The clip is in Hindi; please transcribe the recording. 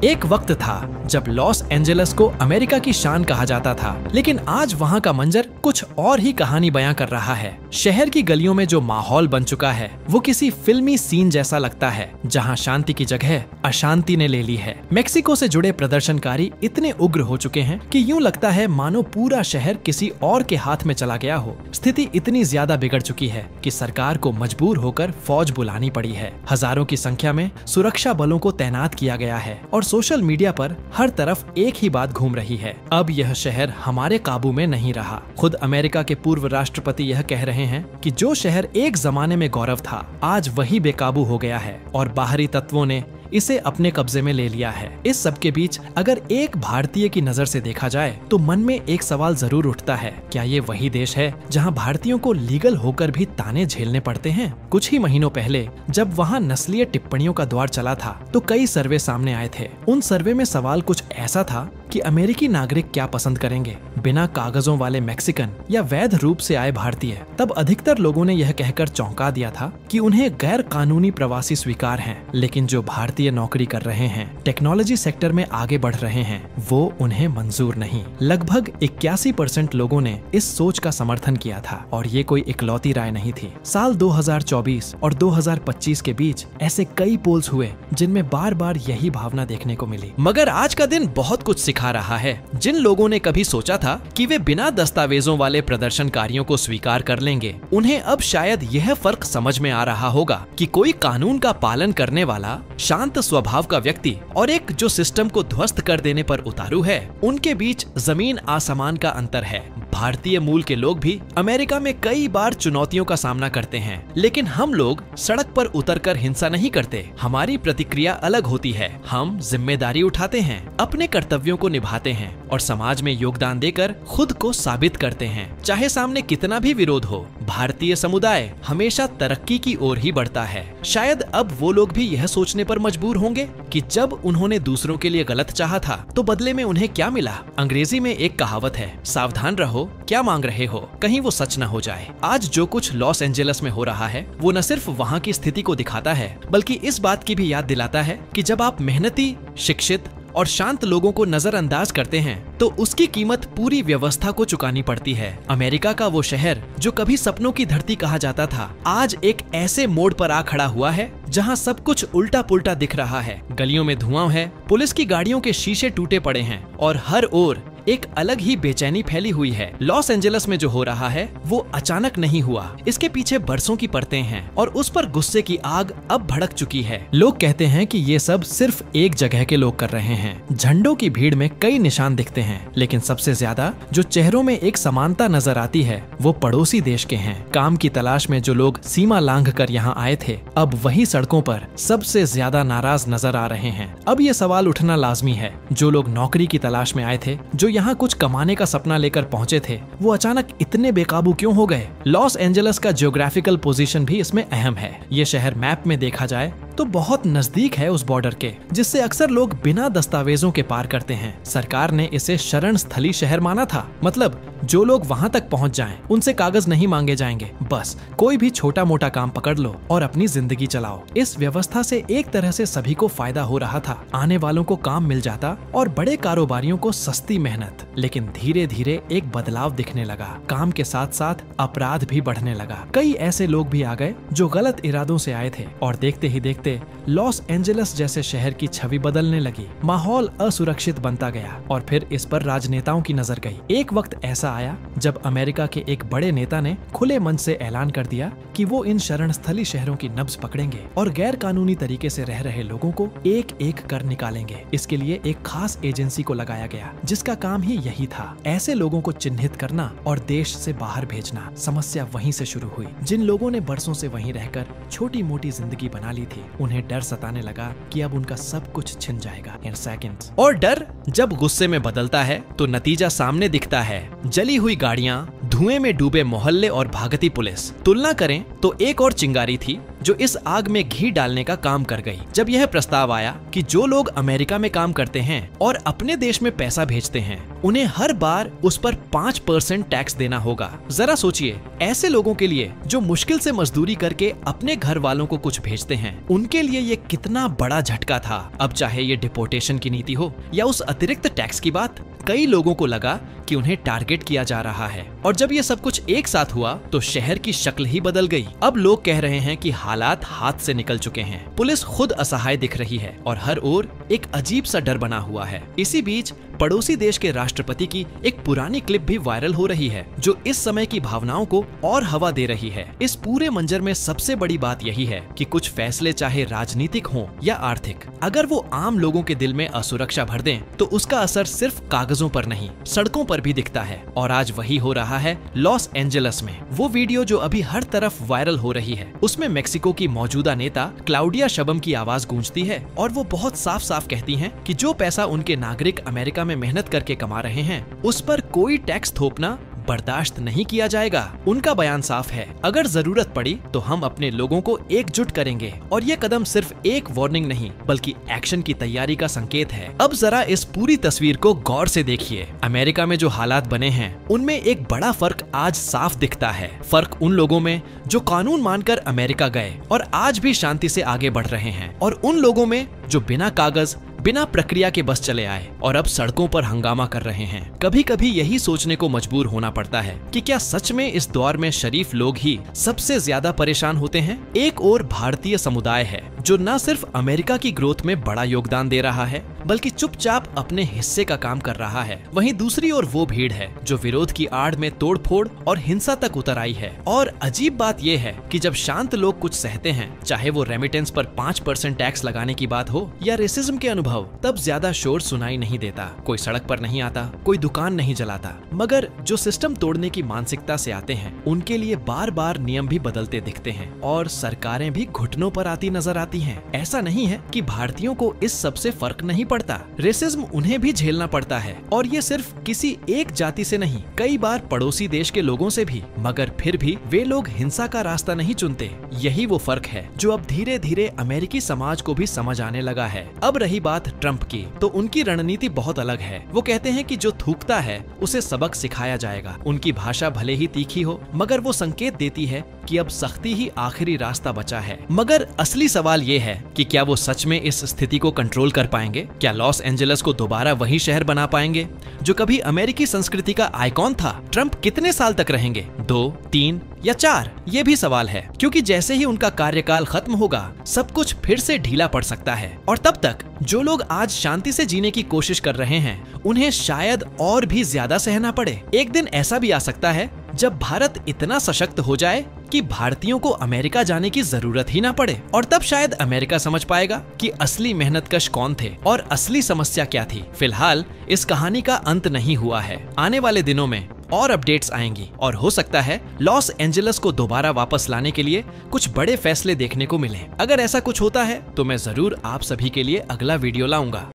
एक वक्त था जब लॉस एंजेलिस को अमेरिका की शान कहा जाता था, लेकिन आज वहाँ का मंजर कुछ और ही कहानी बयां कर रहा है। शहर की गलियों में जो माहौल बन चुका है वो किसी फिल्मी सीन जैसा लगता है, जहाँ शांति की जगह अशांति ने ले ली है। मेक्सिको से जुड़े प्रदर्शनकारी इतने उग्र हो चुके हैं कि यूं लगता है मानो पूरा शहर किसी और के हाथ में चला गया हो। स्थिति इतनी ज्यादा बिगड़ चुकी है कि सरकार को मजबूर होकर फौज बुलानी पड़ी है। हजारों की संख्या में सुरक्षा बलों को तैनात किया गया है और सोशल मीडिया पर हर तरफ एक ही बात घूम रही है, अब यह शहर हमारे काबू में नहीं रहा। खुद अमेरिका के पूर्व राष्ट्रपति यह कह रहे हैं कि जो शहर एक जमाने में गौरव था, आज वही बेकाबू हो गया है और बाहरी तत्वों ने इसे अपने कब्जे में ले लिया है। इस सब के बीच अगर एक भारतीय की नजर से देखा जाए तो मन में एक सवाल जरूर उठता है, क्या ये वही देश है जहां भारतीयों को लीगल होकर भी ताने झेलने पड़ते हैं? कुछ ही महीनों पहले जब वहां नस्लीय टिप्पणियों का दौर चला था तो कई सर्वे सामने आए थे। उन सर्वे में सवाल कुछ ऐसा था कि अमेरिकी नागरिक क्या पसंद करेंगे, बिना कागजों वाले मैक्सिकन या वैध रूप से आए भारतीय? तब अधिकतर लोगों ने यह कहकर चौंका दिया था कि उन्हें गैर कानूनी प्रवासी स्वीकार हैं, लेकिन जो भारतीय नौकरी कर रहे हैं, टेक्नोलॉजी सेक्टर में आगे बढ़ रहे हैं, वो उन्हें मंजूर नहीं। लगभग 81% लोगों ने इस सोच का समर्थन किया था और ये कोई इकलौती राय नहीं थी। साल 2024 और 2025 के बीच ऐसे कई पोल्स हुए जिनमें बार बार यही भावना देखने को मिली। मगर आज का दिन बहुत कुछ सिखा रहा है। जिन लोगों ने कभी सोचा था कि वे बिना दस्तावेजों वाले प्रदर्शनकारियों को स्वीकार कर लेंगे, उन्हें अब शायद यह फर्क समझ में आ रहा होगा कि कोई कानून का पालन करने वाला शांत स्वभाव का व्यक्ति और एक जो सिस्टम को ध्वस्त कर देने पर उतारू है, उनके बीच जमीन आसमान का अंतर है। भारतीय मूल के लोग भी अमेरिका में कई बार चुनौतियों का सामना करते हैं, लेकिन हम लोग सड़क पर उतरकर हिंसा नहीं करते। हमारी प्रतिक्रिया अलग होती है। हम जिम्मेदारी उठाते हैं, अपने कर्तव्यों को निभाते हैं और समाज में योगदान देकर खुद को साबित करते हैं। चाहे सामने कितना भी विरोध हो, भारतीय समुदाय हमेशा तरक्की की ओर ही बढ़ता है। शायद अब वो लोग भी यह सोचने पर मजबूर होंगे कि जब उन्होंने दूसरों के लिए गलत चाहा था तो बदले में उन्हें क्या मिला। अंग्रेजी में एक कहावत है, सावधान रहो क्या मांग रहे हो, कहीं वो सच न हो जाए। आज जो कुछ लॉस एंजेलिस में हो रहा है वो न सिर्फ वहाँ की स्थिति को दिखाता है, बल्कि इस बात की भी याद दिलाता है कि जब आप मेहनती, शिक्षित और शांत लोगों को नजरअंदाज करते हैं तो उसकी कीमत पूरी व्यवस्था को चुकानी पड़ती है। अमेरिका का वो शहर जो कभी सपनों की धरती कहा जाता था, आज एक ऐसे मोड़ पर आ खड़ा हुआ है जहां सब कुछ उल्टा पुल्टा दिख रहा है। गलियों में धुआं है, पुलिस की गाड़ियों के शीशे टूटे पड़े हैं और हर ओर एक अलग ही बेचैनी फैली हुई है। लॉस एंजेलिस में जो हो रहा है वो अचानक नहीं हुआ, इसके पीछे बरसों की परतें हैं और उस पर गुस्से की आग अब भड़क चुकी है। लोग कहते हैं कि ये सब सिर्फ एक जगह के लोग कर रहे हैं। झंडों की भीड़ में कई निशान दिखते हैं, लेकिन सबसे ज्यादा जो चेहरों में एक समानता नजर आती है वो पड़ोसी देश के हैं। काम की तलाश में जो लोग सीमा लांघ कर यहाँ आए थे, अब वही सड़कों पर सबसे ज्यादा नाराज नजर आ रहे हैं। अब ये सवाल उठना लाजमी है, जो लोग नौकरी की तलाश में आए थे, जो यहाँ कुछ कमाने का सपना लेकर पहुंचे थे, वो अचानक इतने बेकाबू क्यों हो गए? लॉस एंजेलिस का ज्योग्राफिकल पोजीशन भी इसमें अहम है। ये शहर मैप में देखा जाए तो बहुत नजदीक है उस बॉर्डर के, जिससे अक्सर लोग बिना दस्तावेजों के पार करते हैं। सरकार ने इसे शरण स्थली शहर माना था, मतलब जो लोग वहां तक पहुंच जाएं, उनसे कागज नहीं मांगे जाएंगे, बस कोई भी छोटा मोटा काम पकड़ लो और अपनी जिंदगी चलाओ। इस व्यवस्था से एक तरह से सभी को फायदा हो रहा था, आने वालों को काम मिल जाता और बड़े कारोबारियों को सस्ती मेहनत। लेकिन धीरे धीरे एक बदलाव दिखने लगा, काम के साथ साथ अपराध भी बढ़ने लगा। कई ऐसे लोग भी आ गए जो गलत इरादों से आए थे और देखते ही देखते लॉस एंजेलिस जैसे शहर की छवि बदलने लगी। माहौल असुरक्षित बनता गया और फिर इस पर राजनेताओं की नजर गई। एक वक्त ऐसा आया जब अमेरिका के एक बड़े नेता ने खुले मन से ऐलान कर दिया कि वो इन शरणस्थली शहरों की नब्ज पकड़ेंगे और गैर कानूनी तरीके से रह रहे लोगों को एक एक कर निकालेंगे। इसके लिए एक खास एजेंसी को लगाया गया जिसका काम ही यही था, ऐसे लोगों को चिन्हित करना और देश से बाहर भेजना। समस्या वहीं से शुरू हुई। जिन लोगों ने बरसों से वहीं रहकर छोटी मोटी जिंदगी बना ली थी, उन्हें डर सताने लगा कि अब उनका सब कुछ छिन जाएगा इन सेकंड्स। और डर जब गुस्से में बदलता है तो नतीजा सामने दिखता है। जली हुई गाड़ियां, धुएं में डूबे मोहल्ले और भागती पुलिस। तुलना करें तो एक और चिंगारी थी जो इस आग में घी डालने का काम कर गई जब यह प्रस्ताव आया कि जो लोग अमेरिका में काम करते हैं और अपने देश में पैसा भेजते हैं, उन्हें हर बार उस पर 5% टैक्स देना होगा। जरा सोचिए, ऐसे लोगों के लिए जो मुश्किल से मजदूरी करके अपने घर वालों को कुछ भेजते हैं, उनके लिए ये कितना बड़ा झटका था। अब चाहे ये डिपोर्टेशन की नीति हो या उस अतिरिक्त टैक्स की बात, कई लोगों को लगा कि उन्हें टारगेट किया जा रहा है। और जब ये सब कुछ एक साथ हुआ तो शहर की शक्ल ही बदल गई। अब लोग कह रहे हैं कि हालात हाथ से निकल चुके हैं। पुलिस खुद असहाय दिख रही है और हर ओर एक अजीब सा डर बना हुआ है। इसी बीच पड़ोसी देश के राष्ट्रपति की एक पुरानी क्लिप भी वायरल हो रही है जो इस समय की भावनाओं को और हवा दे रही है। इस पूरे मंजर में सबसे बड़ी बात यही है कि कुछ फैसले चाहे राजनीतिक हों या आर्थिक, अगर वो आम लोगों के दिल में असुरक्षा भर दें तो उसका असर सिर्फ कागजों पर नहीं, सड़कों पर भी दिखता है। और आज वही हो रहा है लॉस एंजेलस में। वो वीडियो जो अभी हर तरफ वायरल हो रही है, उसमें मेक्सिको की मौजूदा नेता क्लाउडिया शबम की आवाज गूंजती है और वो बहुत साफ साफ कहती हैं कि जो पैसा उनके नागरिक अमेरिका में मेहनत करके कमा रहे हैं, उस पर कोई टैक्स थोपना बर्दाश्त नहीं किया जाएगा। उनका बयान साफ है, अगर जरूरत पड़ी तो हम अपने लोगों को एकजुट करेंगे। और ये कदम सिर्फ एक वार्निंग नहीं बल्कि एक्शन की तैयारी का संकेत है। अब जरा इस पूरी तस्वीर को गौर से देखिए। अमेरिका में जो हालात बने हैं उनमें एक बड़ा फर्क आज साफ दिखता है। फर्क उन लोगों में जो कानून मानकर अमेरिका गए और आज भी शांति से आगे बढ़ रहे हैं, और उन लोगों में जो बिना कागज बिना प्रक्रिया के बस चले आए और अब सड़कों पर हंगामा कर रहे हैं। कभी कभी यही सोचने को मजबूर होना पड़ता है कि क्या सच में इस दौर में शरीफ लोग ही सबसे ज्यादा परेशान होते हैं। एक और भारतीय समुदाय है जो न सिर्फ अमेरिका की ग्रोथ में बड़ा योगदान दे रहा है बल्कि चुपचाप अपने हिस्से का काम कर रहा है। वहीं दूसरी ओर वो भीड़ है जो विरोध की आड़ में तोड़फोड़ और हिंसा तक उतर आई है। और अजीब बात यह है कि जब शांत लोग कुछ सहते हैं, चाहे वो रेमिटेंस पर 5% टैक्स लगाने की बात हो या रेसिज्म के अनुभव, तब ज्यादा शोर सुनाई नहीं देता। कोई सड़क पर नहीं आता, कोई दुकान नहीं जलाता। मगर जो सिस्टम तोड़ने की मानसिकता से आते हैं, उनके लिए बार बार नियम भी बदलते दिखते हैं और सरकारें भी घुटनों पर आती नजर आती हैं। ऐसा नहीं है कि भारतीयों को इस सब से फर्क नहीं पड़ता। रेसिज्म उन्हें भी झेलना पड़ता है, और ये सिर्फ किसी एक जाति से नहीं, कई बार पड़ोसी देश के लोगों से भी। मगर फिर भी वे लोग हिंसा का रास्ता नहीं चुनते। यही वो फर्क है जो अब धीरे धीरे अमेरिकी समाज को भी समझ आने लगा है। अब रही बात ट्रंप की, तो उनकी रणनीति बहुत अलग है। वो कहते हैं कि जो थूकता है उसे सबक सिखाया जाएगा। उनकी भाषा भले ही तीखी हो, मगर वो संकेत देती है कि अब सख्ती ही आखिरी रास्ता बचा है। मगर असली सवाल ये है कि क्या वो सच में इस स्थिति को कंट्रोल कर पाएंगे? क्या लॉस एंजेलस को दोबारा वही शहर बना पाएंगे जो कभी अमेरिकी संस्कृति का आइकॉन था? ट्रंप कितने साल तक रहेंगे? 2, 3 या 4? ये भी सवाल है, क्योंकि जैसे ही उनका कार्यकाल खत्म होगा, सब कुछ फिर से ढीला पड़ सकता है। और तब तक जो लोग आज शांति से जीने की कोशिश कर रहे हैं, उन्हें शायद और भी ज्यादा सहना पड़े। एक दिन ऐसा भी आ सकता है जब भारत इतना सशक्त हो जाए कि भारतीयों को अमेरिका जाने की जरूरत ही ना पड़े, और तब शायद अमेरिका समझ पाएगा कि असली मेहनतकश कौन थे और असली समस्या क्या थी। फिलहाल इस कहानी का अंत नहीं हुआ है। आने वाले दिनों में और अपडेट्स आएंगी और हो सकता है लॉस एंजेलस को दोबारा वापस लाने के लिए कुछ बड़े फैसले देखने को मिले। अगर ऐसा कुछ होता है तो मैं जरूर आप सभी के लिए अगला वीडियो लाऊंगा।